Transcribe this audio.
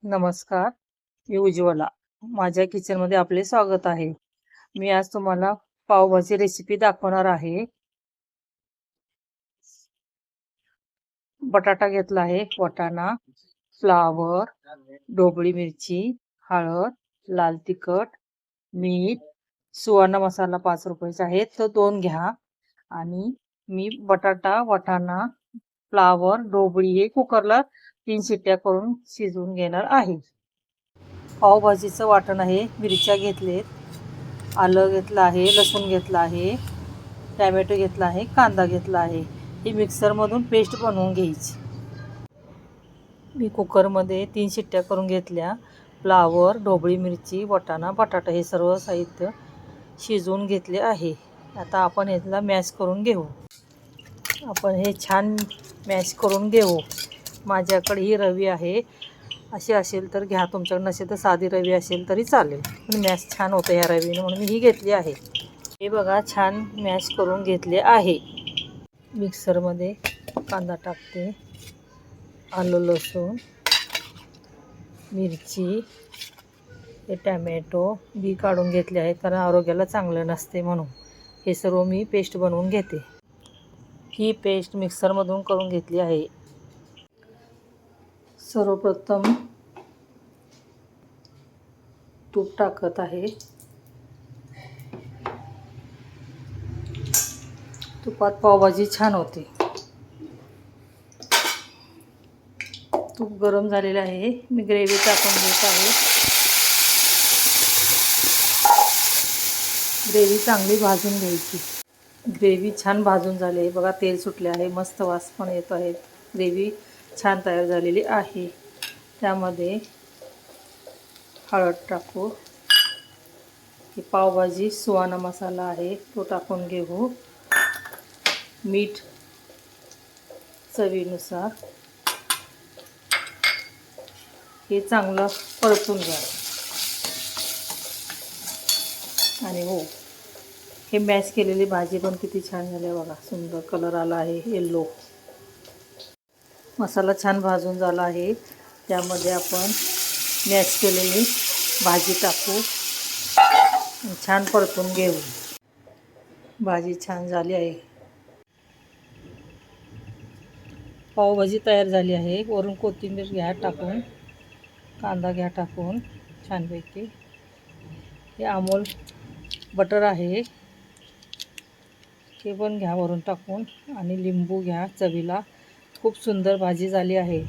नमस्कार, मी उज्ज्वला. माझ्या किचनमध्ये आपले स्वागत आहे. मी आज तुम्हाला पावभाजी रेसिपी दाखवणार आहे. बटाटा घेतला आहे, वाटाणा, फ्लावर, ढोबळी मिरची, हळद, लाल तिखट, मीठ, सुवर्ण मसाला 5 रुपयाचा आहे, तो 2 घ्या. आणि मी बटाटा, वाटाणा, फ्लावर, ढोबळी हे कुकरला 3 शिट्ट्या करून शिजवून घेणार आहे. पावभाजीचं वाटण आहे. मिरच्या घेतलेत, आलं घेतलं आहे, लसूण घेतला आहे, टॅमॅटो घेतला आहे, कांदा घेतला आहे. ही मिक्सरमधून पेस्ट बनवून घ्यायची. मी कुकरमध्ये 3 शिट्ट्या करून घेतल्या. फ्लावर, ढोबळी मिरची, वाटाणा, बटाटा हे सर्व साहित्य शिजवून घेतले आहे. आता आपण याला मॅश करून घेऊ. आपण हे छान मॅश करून घेऊ. माझ्याकडे ही रवी आहे. अशी असेल तर घ्या, तुमच्याकडे नसेल तर साधी रवी असेल तरी चालेल, पण मॅश छान होतं ह्या रवीने, म्हणून मी ही घेतली आहे. हे बघा, छान मॅश करून घेतले आहे. मिक्सरमध्ये कांदा टाकते, आलं, लसूण, मिरची, हे टॅमॅटो बी काढून घेतले आहेत कारण आरोग्याला चांगलं नसते, म्हणून हे सर्व मी पेस्ट बनवून घेते. ही पेस्ट मिक्सरमधून करून घेतली आहे. सर्वप्रथम तूप टाकत आहे. तुपात पावभाजी छान होते. तूप गरम झालेलं आहे. मी ग्रेव्ही टाकून घेत आहे. ग्रेव्ही चांगली भाजून घ्यायची. ग्रेव्ही छान भाजून झाली आहे. बघा, तेल सुटले आहे, मस्त वास पण येत आहे. ग्रेव्ही छान तयार झालेली आहे. त्यामध्ये हळद टाकू. ही पावभाजी सुवाना मसाला आहे, तो टाकून घेऊ. मीठ चवीनुसार. हे चांगलं परतून घ्या. आणि हो, हे मॅश केलेली भाजी पण किती छान झाली आहे बघा, सुंदर कलर आला आहे, येल्लो. मसाला छान भाजून झाला आहे. त्यामध्ये आपण मॅश केलेली भाजी टाकू, छान परतून घेऊ. भाजी छान झाली आहे. पावभाजी तयार झाली आहे. वरून कोथिंबीर घ्या टाकून, कांदा घ्या टाकून छानपैकी. हे अमूल बटर आहे, हे पण घ्या वरून टाकून, आणि लिंबू घ्या चवीला. खूप सुंदर भाजी झाली आहे.